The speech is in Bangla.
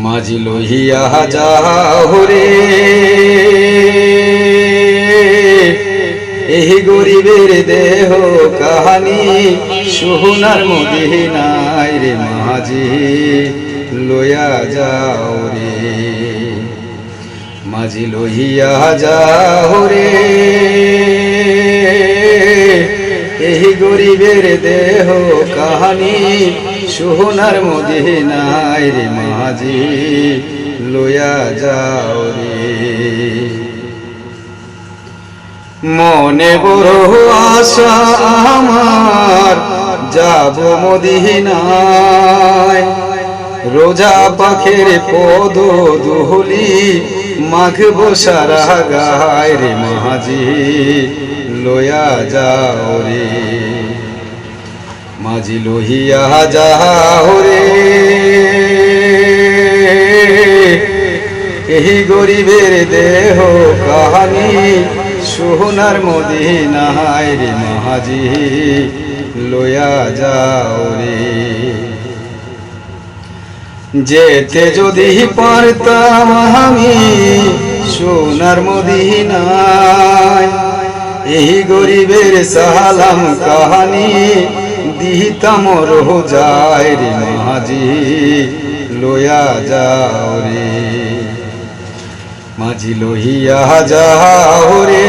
মাঝি লহিয়া যাও রে এই গরিবের দেহ কাহানি সোনার মদিনায় রে মাঝি লইয়া যাও রে মাঝি লহিয়া যাও রে এই গরিবের দেহ কাহানি সোনার মদিনায় রে মাঝি লইয়া যাও রে মনে বড় আশা আমার যাব মদিনায় রোজা পাখের পদ দুহলি মাখব সারা গায় রে মাঝি লইয়া যাও রে মাঝি লহিয়া যাও রে এই গরিবের দেহ কাহানি সোনার মদিনায় রে মাঝি লইয়া যাও রে যেতে যদি পারতাম আমি সোনার মদিনায় এই গরিবের সালাম কাহানি দিতাম রোজায় রে মাঝি লইয়া যাও রে মাঝি লহিয়া যাও রে।